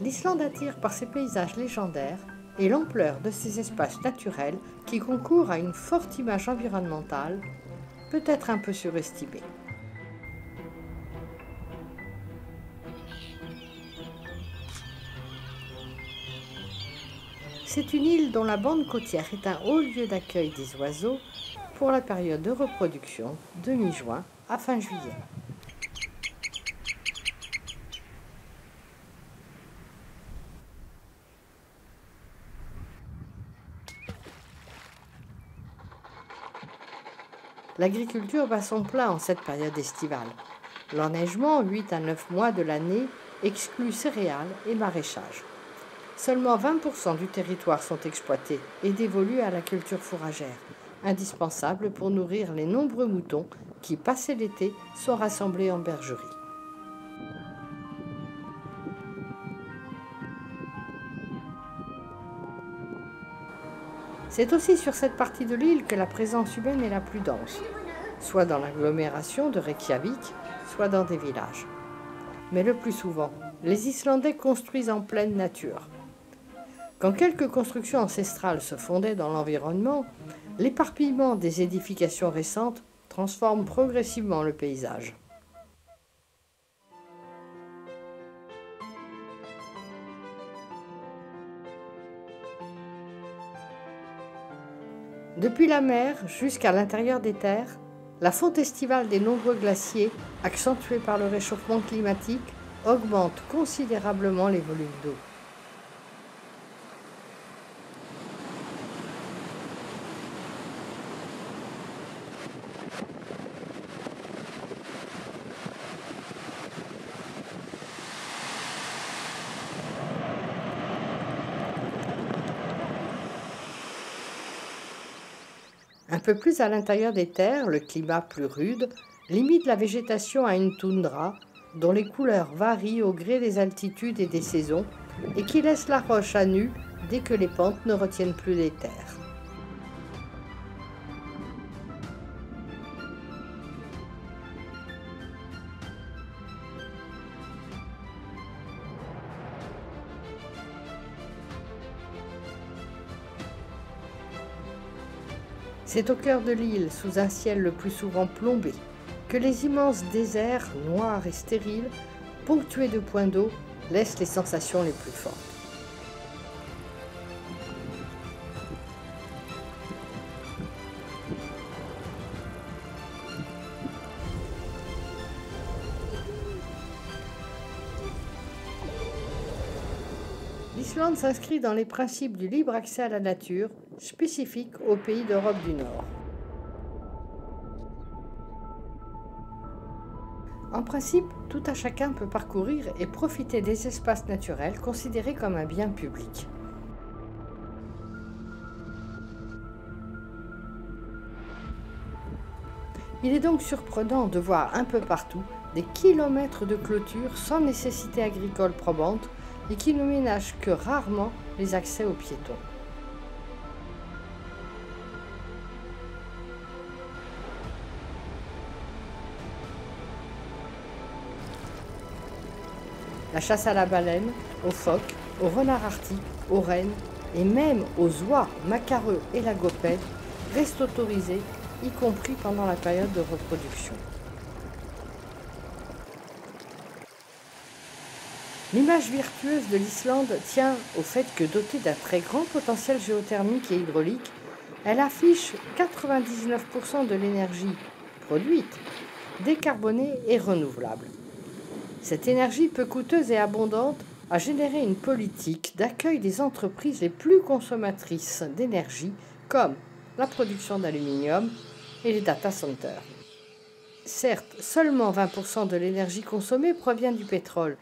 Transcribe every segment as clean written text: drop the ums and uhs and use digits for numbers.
L'Islande attire par ses paysages légendaires et l'ampleur de ses espaces naturels qui concourent à une forte image environnementale, peut-être un peu surestimée. C'est une île dont la bande côtière est un haut lieu d'accueil des oiseaux pour la période de reproduction de mi-juin à fin juillet. L'agriculture bat son plein en cette période estivale. L'enneigement, 8 à 9 mois de l'année, exclut céréales et maraîchage. Seulement 20% du territoire sont exploités et dévolus à la culture fourragère, indispensable pour nourrir les nombreux moutons qui, passé l'été, sont rassemblés en bergerie. C'est aussi sur cette partie de l'île que la présence humaine est la plus dense, soit dans l'agglomération de Reykjavik, soit dans des villages. Mais le plus souvent, les Islandais construisent en pleine nature. Quand quelques constructions ancestrales se fondaient dans l'environnement, l'éparpillement des édifications récentes transforme progressivement le paysage. Depuis la mer jusqu'à l'intérieur des terres, la fonte estivale des nombreux glaciers, accentuée par le réchauffement climatique, augmente considérablement les volumes d'eau. Un peu plus à l'intérieur des terres, le climat plus rude limite la végétation à une toundra dont les couleurs varient au gré des altitudes et des saisons et qui laisse la roche à nu dès que les pentes ne retiennent plus les terres. C'est au cœur de l'île, sous un ciel le plus souvent plombé, que les immenses déserts, noirs et stériles, ponctués de points d'eau, laissent les sensations les plus fortes. L'Islande s'inscrit dans les principes du libre accès à la nature, spécifiques aux pays d'Europe du Nord. En principe, tout un chacun peut parcourir et profiter des espaces naturels considérés comme un bien public. Il est donc surprenant de voir un peu partout des kilomètres de clôtures sans nécessité agricole probante et qui ne ménagent que rarement les accès aux piétons. La chasse à la baleine, aux phoques, aux renards arctiques, aux rennes et même aux oies, macareux et lagopèdes reste autorisée, y compris pendant la période de reproduction. L'image virtueuse de l'Islande tient au fait que, dotée d'un très grand potentiel géothermique et hydraulique, elle affiche 99% de l'énergie produite, décarbonée et renouvelable. Cette énergie peu coûteuse et abondante a généré une politique d'accueil des entreprises les plus consommatrices d'énergie, comme la production d'aluminium et les data centers. Certes, seulement 20% de l'énergie consommée provient du pétrole,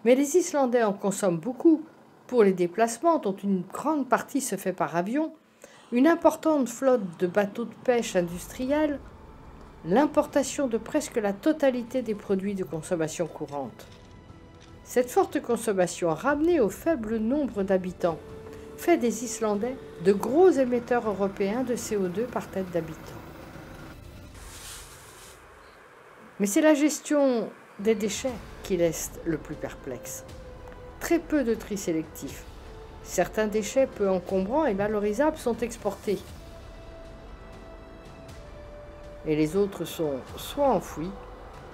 mais les Islandais en consomment beaucoup pour les déplacements, dont une grande partie se fait par avion, une importante flotte de bateaux de pêche industriels, l'importation de presque la totalité des produits de consommation courante. Cette forte consommation, ramenée au faible nombre d'habitants, fait des Islandais de gros émetteurs européens de CO2 par tête d'habitant. Mais c'est la gestion des déchets qui laisse le plus perplexe. très peu de tri sélectif. Certains déchets peu encombrants et valorisables sont exportés. Et les autres sont soit enfouis,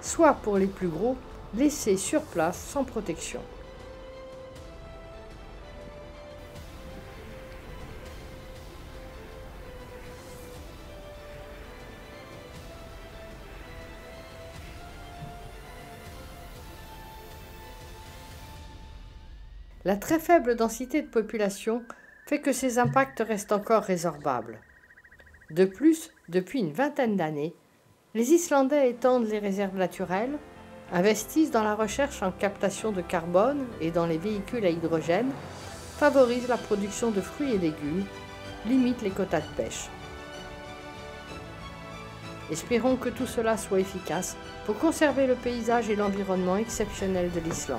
soit pour les plus gros, laissés sur place sans protection. La très faible densité de population fait que ces impacts restent encore résorbables. De plus, depuis une vingtaine d'années, les Islandais étendent les réserves naturelles, investissent dans la recherche en captation de carbone et dans les véhicules à hydrogène, favorisent la production de fruits et légumes, limitent les quotas de pêche. Espérons que tout cela soit efficace pour conserver le paysage et l'environnement exceptionnel de l'Islande.